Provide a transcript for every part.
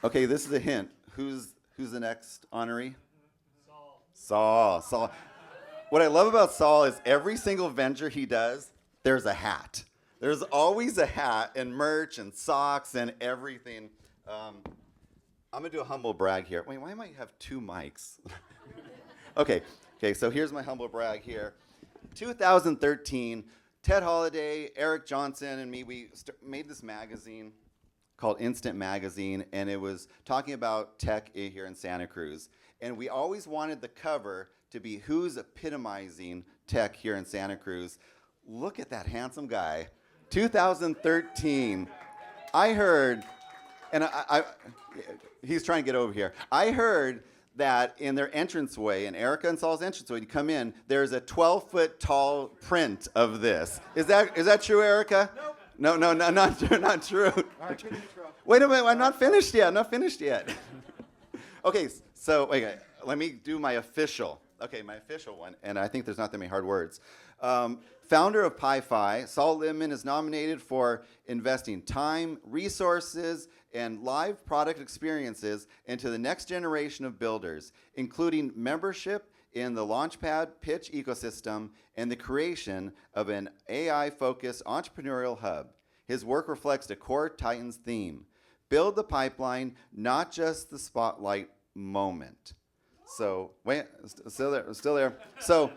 Okay, this is a hint. Who's the next honoree? Saul. What I love about Saul is every single venture he does, there's a hat. There's always a hat and merch and socks and everything. I'm gonna do a humble brag here. Wait, why might you have two mics? Okay, so here's my humble brag here. 2013, Ted Holliday, Eric Johnson, and me, we made this magazine called Instant Magazine, and it was talking about tech here in Santa Cruz. And we always wanted the cover to be who's epitomizing tech here in Santa Cruz. Look at that handsome guy. 2013, I heard, and he's trying to get over here. I heard that in their entranceway, in Erica and Saul's entranceway, you come in, there's a 12-foot tall print of this. Is that true, Erica? Nope. No, not true. All right, wait a minute, I'm not finished yet. Okay, so wait, let me do my official one, and I think there's not that many hard words. Founder of Pi-Fi, Sol Lipman is nominated for investing time, resources, and live product experiences into the next generation of builders, including membership in the Launchpad pitch ecosystem and the creation of an AI-focused entrepreneurial hub. His work reflects the core Titans theme: build the pipeline, not just the spotlight moment. So, wait, still there. So,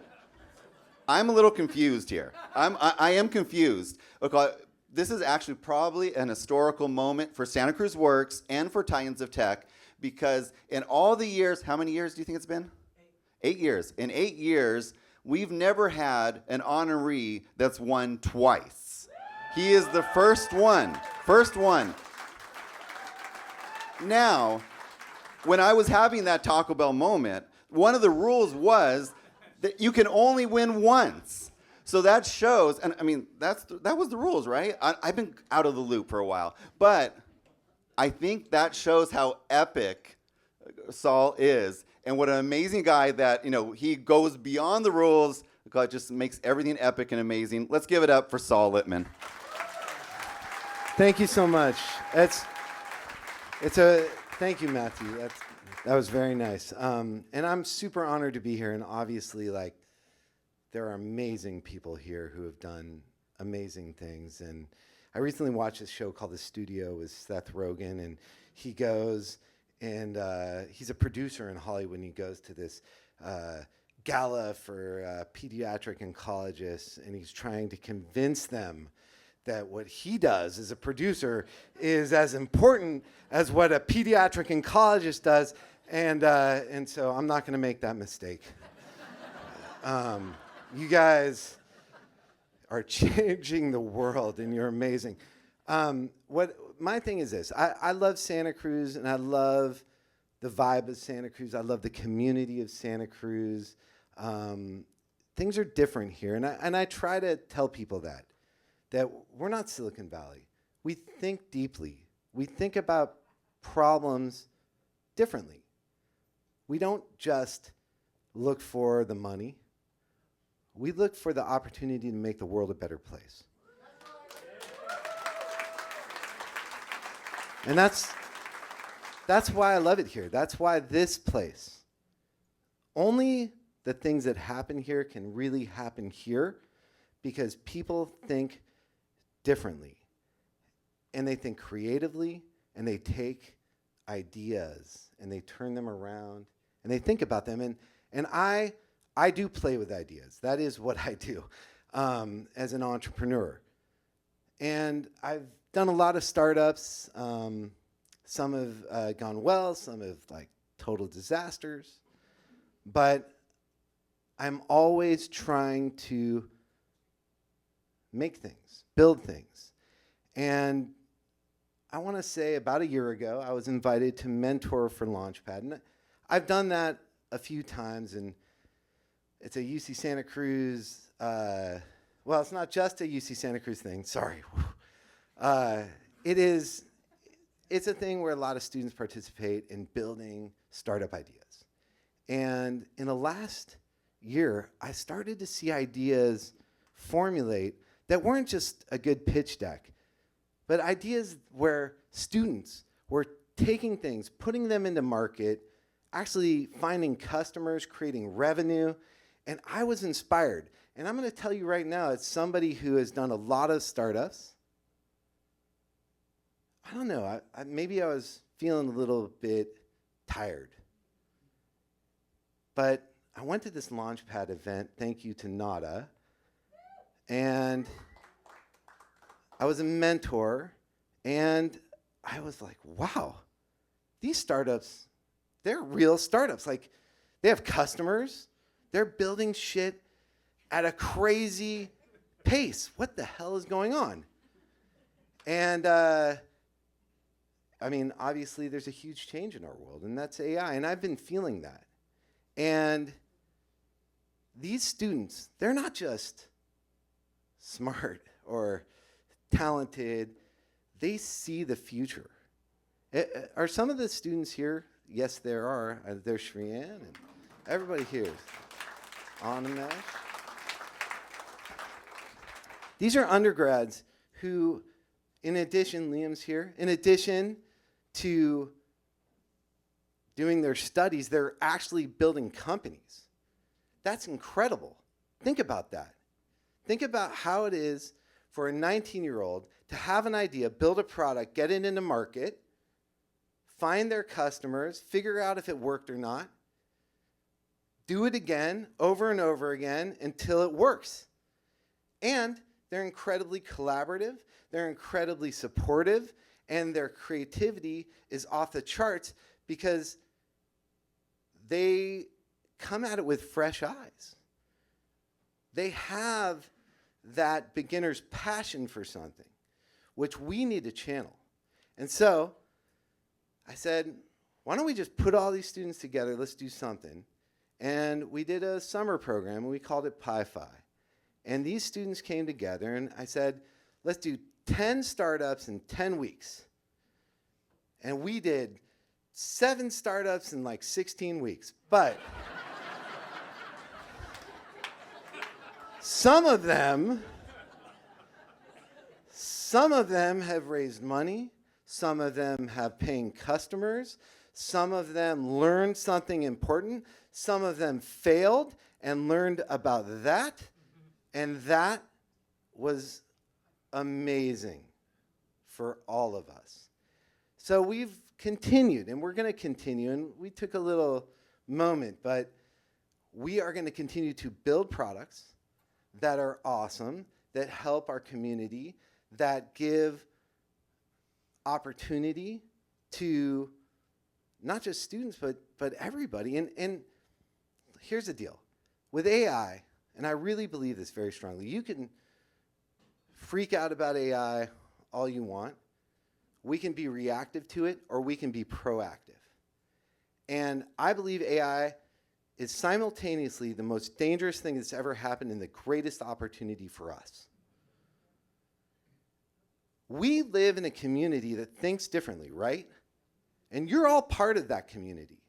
I'm a little confused here. I am confused. Okay, this is actually probably an historical moment for Santa Cruz Works and for Titans of Tech, because in all the years, how many years do you think it's been? 8 years. In 8 years, we've never had an honoree that's won twice. He is the first one. Now, when I was having that Taco Bell moment, one of the rules was that you can only win once. So that shows, and I mean, that was the rules, right? I've been out of the loop for a while, but I think that shows how epic Saul is, and what an amazing guy that, he goes beyond the rules. God just makes everything epic and amazing. Let's give it up for Sol Lipman. Thank you so much. Thank you, Matthew. That was very nice. And I'm super honored to be here. And obviously, there are amazing people here who have done amazing things. And I recently watched a show called The Studio with Seth Rogen, and he goes and he's a producer in Hollywood, and he goes to this gala for pediatric oncologists, and he's trying to convince them that what he does as a producer is as important as what a pediatric oncologist does, and so I'm not going to make that mistake. You guys are changing the world, and you're amazing. What my thing is this: I love Santa Cruz, and I love the vibe of Santa Cruz. I love the community of Santa Cruz. Things are different here, and I try to tell people that we're not Silicon Valley. We think deeply. We think about problems differently. We don't just look for the money. We look for the opportunity to make the world a better place. And that's why I love it here. That's why this place. Only the things that happen here can really happen here, because people think differently, and they think creatively, and they take ideas and they turn them around and they think about them. And I do play with ideas. That is what I do as an entrepreneur. And I've done a lot of startups. Some have gone well, some have total disasters, but I'm always trying to make things, build things. And I want to say about a year ago, I was invited to mentor for Launchpad. And I've done that a few times, and it's a UC Santa Cruz, well, it's not just a UC Santa Cruz thing, sorry. It's a thing where a lot of students participate in building startup ideas. And in the last year, I started to see ideas formulate that weren't just a good pitch deck, but ideas where students were taking things, putting them into market, actually finding customers, creating revenue, and I was inspired. And I'm going to tell you right now, as somebody who has done a lot of startups, I don't know, maybe I was feeling a little bit tired. But I went to this Launchpad event, thank you to Nada, and I was a mentor, and I was like, wow, these startups, they're real startups. Like, they have customers, they're building shit at a crazy pace. What the hell is going on? And I mean, obviously, there's a huge change in our world, and that's AI, and I've been feeling that. And these students, they're not just smart or talented, they see the future. Are some of the students here? Yes, there are. There's Shreyanne, and everybody here. Animesh. These are undergrads who, in addition, Liam's here, in addition to doing their studies, they're actually building companies. That's incredible. Think about that. Think about how it is for a 19-year-old to have an idea, build a product, get it into market, find their customers, figure out if it worked or not, do it again, over and over again, until it works. And they're incredibly collaborative, they're incredibly supportive, and their creativity is off the charts because they come at it with fresh eyes. They have that beginner's passion for something, which we need to channel. And so I said, why don't we just put all these students together, let's do something. And we did a summer program, and we called it Pi-Fi. And these students came together, and I said, let's do 10 startups in 10 weeks. And we did 7 startups in like 16 weeks. But some of them have raised money. Some of them have paying customers. Some of them learned something important. Some of them failed and learned about that. And that was amazing for all of us. So we've continued, and we're going to continue. And we took a little moment, but we are going to continue to build products that are awesome, that help our community, that give opportunity to not just students, but everybody. And here's the deal. With AI, and I really believe this very strongly, you can freak out about AI all you want. We can be reactive to it, or we can be proactive. And I believe AI is simultaneously the most dangerous thing that's ever happened and the greatest opportunity for us. We live in a community that thinks differently, right? And you're all part of that community.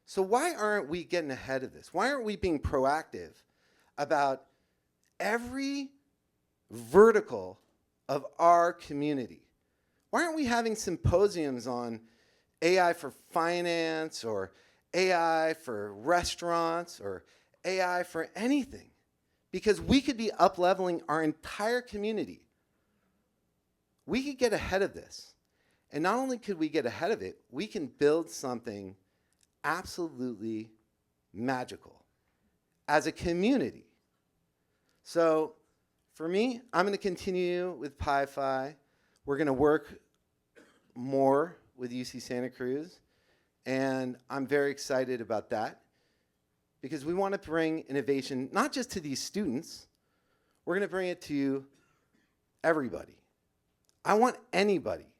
So why aren't we getting ahead of this? Why aren't we being proactive about every vertical of our community? Why aren't we having symposiums on AI for finance, or AI for restaurants, or AI for anything? Because we could be up-leveling our entire community. We could get ahead of this. And not only could we get ahead of it, we can build something absolutely magical as a community. So for me, I'm going to continue with Pi-Fi. We're going to work more with UC Santa Cruz, and I'm very excited about that because we want to bring innovation not just to these students, we're going to bring it to everybody. I want anybody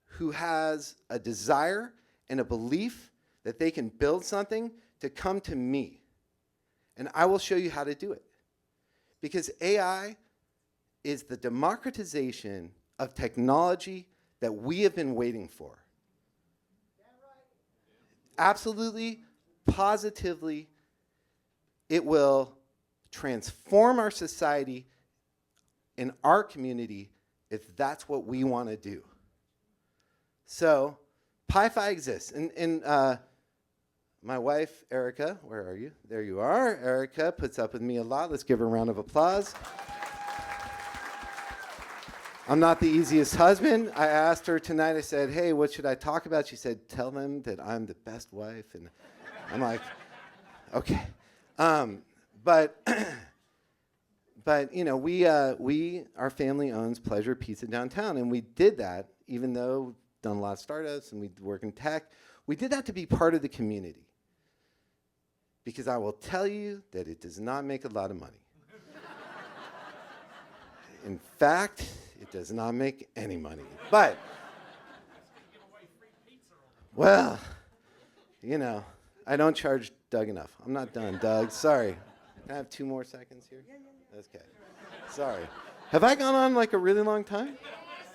who has a desire and a belief that they can build something to come to me, and I will show you how to do it. Because AI is the democratization of technology that we have been waiting for. Absolutely, positively, it will transform our society in our community if that's what we want to do. So Pi-Fi exists. And my wife, Erica, where are you? There you are. Erica puts up with me a lot. Let's give her a round of applause. I'm not the easiest husband. I asked her tonight, I said, hey, what should I talk about? She said, tell them that I'm the best wife. And I'm like, okay. But you know, our family owns Pleasure Pizza downtown, and we did that, even though we've done a lot of startups and we work in tech. We did that to be part of the community. Because I will tell you that it does not make a lot of money. In fact, it does not make any money. But, well, you know, I don't charge Doug enough. I'm not done, Doug. Sorry. Can I have 2 more seconds here? Yeah. Okay. Sorry. Have I gone on like a really long time?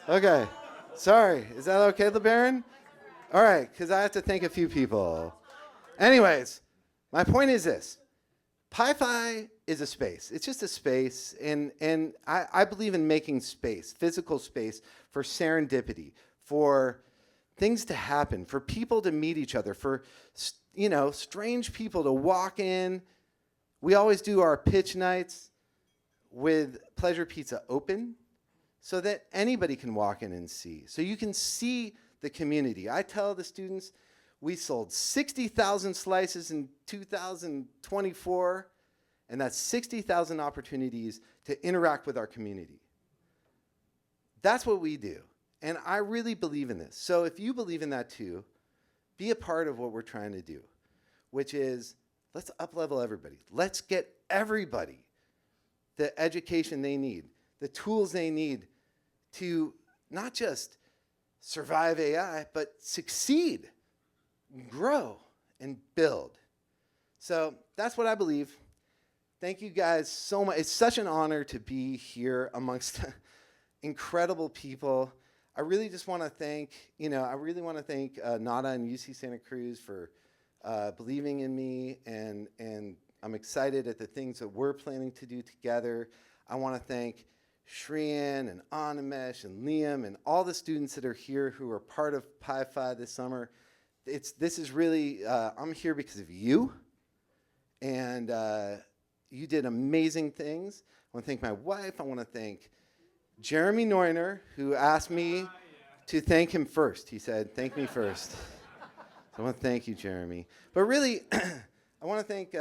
Okay. Sorry. Is that okay, LeBaron? All right, because I have to thank a few people. Anyways, my point is this. Pi-Fi is a space. It's just a space, and I believe in making space, physical space, for serendipity, for things to happen, for people to meet each other, for strange people to walk in. We always do our pitch nights with Pleasure Pizza open so that anybody can walk in and see. So you can see the community. I tell the students, we sold 60,000 slices in 2024, and that's 60,000 opportunities to interact with our community. That's what we do, and I really believe in this. So if you believe in that too, be a part of what we're trying to do, which is let's up-level everybody. Let's get everybody the education they need, the tools they need to not just survive AI, but succeed, grow, and build. So that's what I believe. Thank you guys so much. It's such an honor to be here amongst incredible people. I really just want to thank, Nada and UC Santa Cruz for believing in me, and I'm excited at the things that we're planning to do together. I want to thank Shreyan and Animesh and Liam and all the students that are here who are part of Pi-Fi this summer. This is really, I'm here because of you, and you did amazing things. I want to thank my wife. I want to thank Jeremy Neuner, who asked me to thank him first. He said, thank me first. So I want to thank you, Jeremy. But really, I want to thank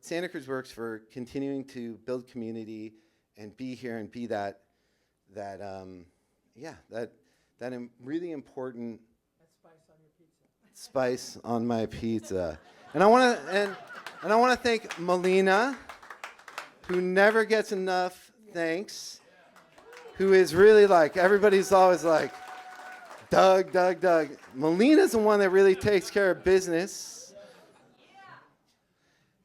Santa Cruz Works for continuing to build community and be here and be that really important spice on my pizza. And I want to thank Melina, who never gets enough thanks, who is really like, everybody's always like, Doug. Melina's the one that really takes care of business.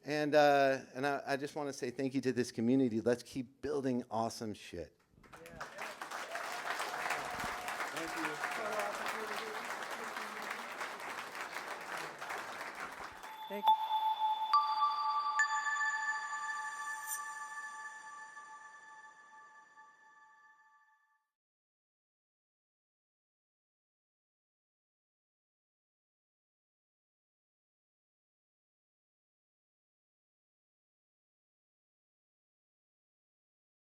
And I just want to say thank you to this community. Let's keep building awesome shit. Thank you. Thank you.